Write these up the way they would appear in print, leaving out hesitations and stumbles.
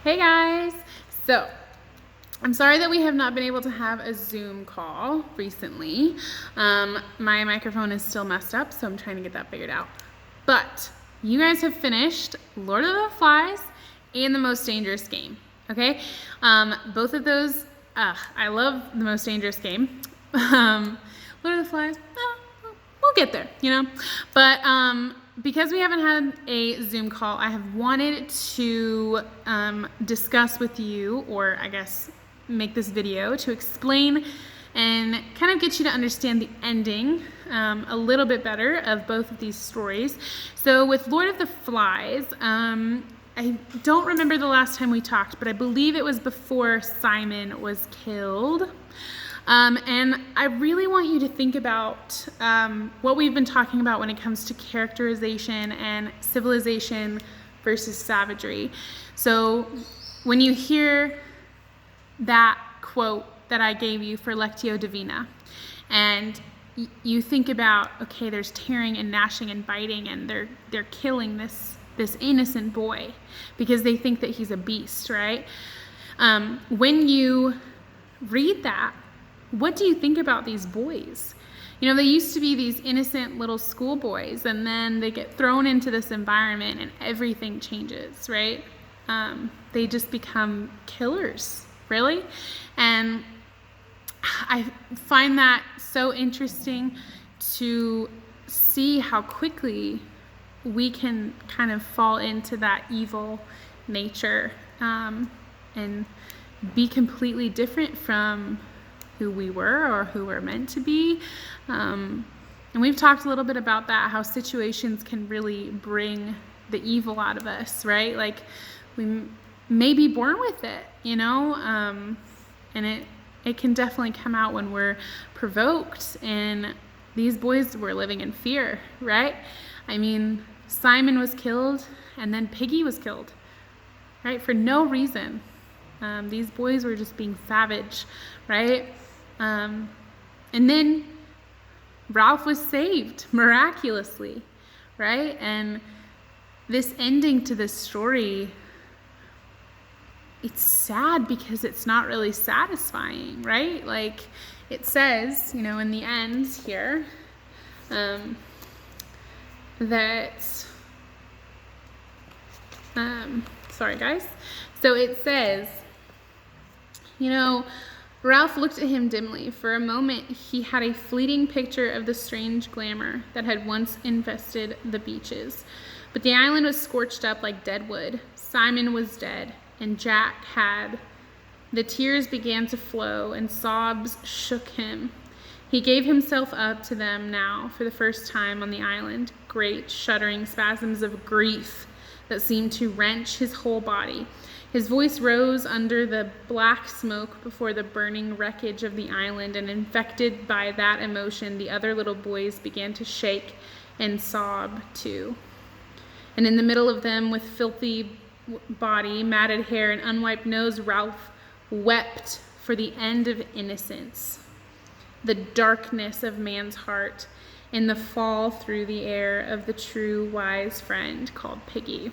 Hey guys! So, I'm sorry that we have not been able to have a Zoom call recently. My microphone is still messed up, so I'm trying to get that figured out. But you guys have finished Lord of the Flies and The Most Dangerous Game, okay? Both of those, I love The Most Dangerous Game. Lord of the Flies, we'll get there, you know? But because we haven't had a Zoom call, I have wanted to discuss with you, or I guess make this video to explain and kind of get you to understand the ending a little bit better of both of these stories. So with Lord of the Flies, I don't remember the last time we talked, but I believe it was before Simon was killed. And I really want you to think about what we've been talking about when it comes to characterization and civilization versus savagery. So when you hear that quote that I gave you for Lectio Divina, and you think about, okay, there's tearing and gnashing and biting, and they're killing this innocent boy because they think that he's a beast, right? When you read that, what do you think about these boys? You know, they used to be these innocent little schoolboys, and then they get thrown into this environment and everything changes, right? They just become killers, really. And I find that so interesting to see how quickly we can kind of fall into that evil nature and be completely different from who we were or who we're meant to be. And we've talked a little bit about that, how situations can really bring the evil out of us, right? Like we may be born with it, you know, and it can definitely come out when we're provoked. And these boys were living in fear, right? I mean, Simon was killed and then Piggy was killed, right? For no reason. These boys were just being savage, right? And then Ralph was saved miraculously, right? And this ending to this story, it's sad because it's not really satisfying, right? Like it says, you know, in the end here, sorry guys. So it says, you know, Ralph looked at him dimly. For a moment, he had a fleeting picture of the strange glamour that had once infested the beaches. But the island was scorched up like dead wood. Simon was dead, and Jack had. The tears began to flow, and sobs shook him. He gave himself up to them now for the first time on the island, great shuddering spasms of grief that seemed to wrench his whole body. His voice rose under the black smoke before the burning wreckage of the island, and infected by that emotion, the other little boys began to shake and sob too. And in the middle of them, with filthy body, matted hair, and unwiped nose, Ralph wept for the end of innocence, the darkness of man's heart, and the fall through the air of the true wise friend called Piggy.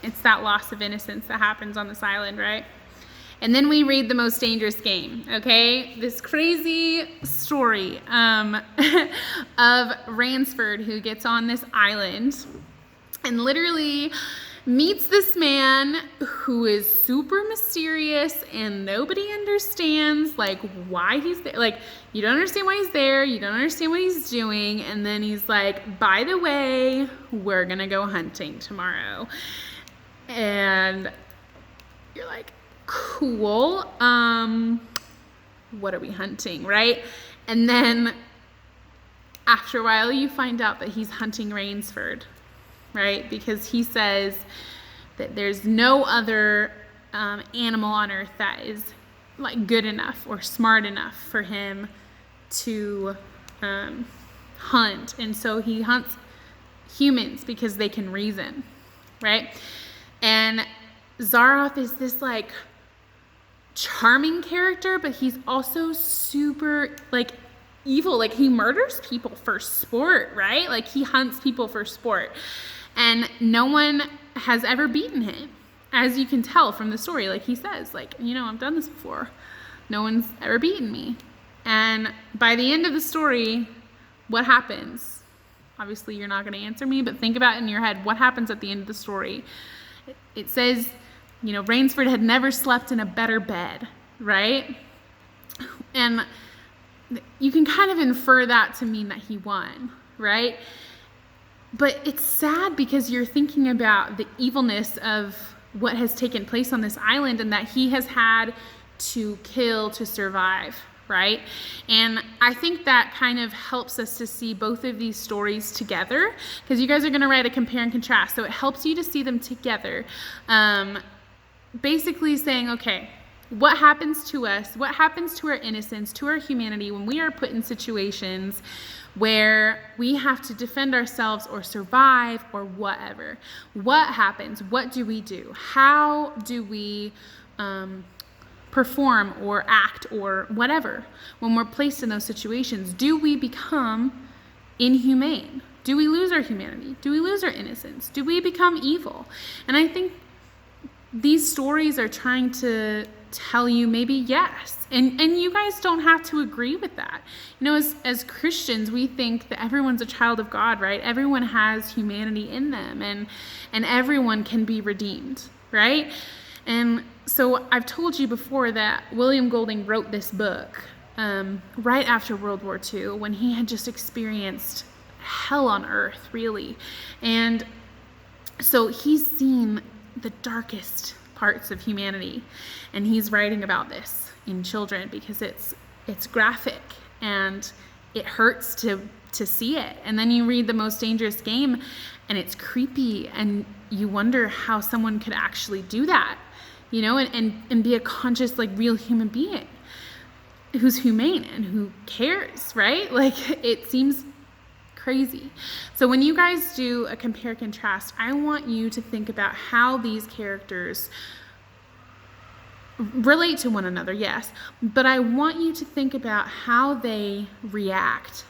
It's that loss of innocence that happens on this island, right? And then we read The Most Dangerous Game, okay? This crazy story of Ransford, who gets on this island and literally meets this man who is super mysterious, and nobody understands like why he's there. Like, you don't understand why he's there, you don't understand what he's doing, and then he's like, by the way, we're gonna go hunting tomorrow. And you're like, cool, what are we hunting, right? And then after a while you find out that he's hunting Rainsford, right? Because he says that there's no other animal on earth that is like good enough or smart enough for him to hunt. And so he hunts humans because they can reason, right? And Zaroff is this like charming character, but he's also super like evil. Like he murders people for sport, right? Like he hunts people for sport. And no one has ever beaten him, as you can tell from the story. Like he says, like, I've done this before. No one's ever beaten me. And by the end of the story, what happens? Obviously, you're not going to answer me, but think about it in your head. What happens at the end of the story? It says, Rainsford had never slept in a better bed, right? And you can kind of infer that to mean that he won, right? But it's sad because you're thinking about the evilness of what has taken place on this island and that he has had to kill to survive, right? And I think that kind of helps us to see both of these stories together, because you guys are going to write a compare and contrast. So it helps you to see them together. Basically saying, okay, what happens to us? What happens to our innocence, to our humanity when we are put in situations where we have to defend ourselves or survive or whatever? What happens? What do we do? How do we perform or act or whatever when we're placed in those situations? Do we become inhumane? Do we lose our humanity? Do we lose our innocence? Do we become evil? And I think these stories are trying to tell you maybe yes. And you guys don't have to agree with that. As Christians, we think that everyone's a child of God, right? Everyone has humanity in them, and everyone can be redeemed, right? And so I've told you before that William Golding wrote this book right after World War II, when he had just experienced hell on earth, really. And so he's seen the darkest parts of humanity, and he's writing about this in children because it's graphic and it hurts to see it. And then you read The Most Dangerous Game and it's creepy, and you wonder how someone could actually do that, and be a conscious, like, real human being who's humane and who cares, right? Like, it seems crazy. So when you guys do a compare contrast, I want you to think about how these characters relate to one another, yes, but I want you to think about how they react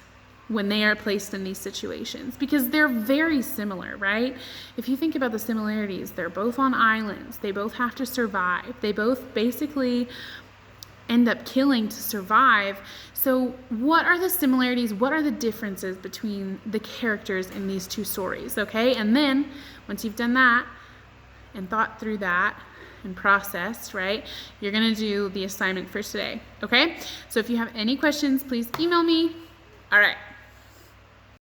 when they are placed in these situations, because they're very similar, right? If you think about the similarities, they're both on islands, they both have to survive, they both basically end up killing to survive. So what are the similarities? What are the differences between the characters in these two stories, okay? And then once you've done that and thought through that and processed, right, you're gonna do the assignment for today, okay? So if you have any questions, please email me. All right.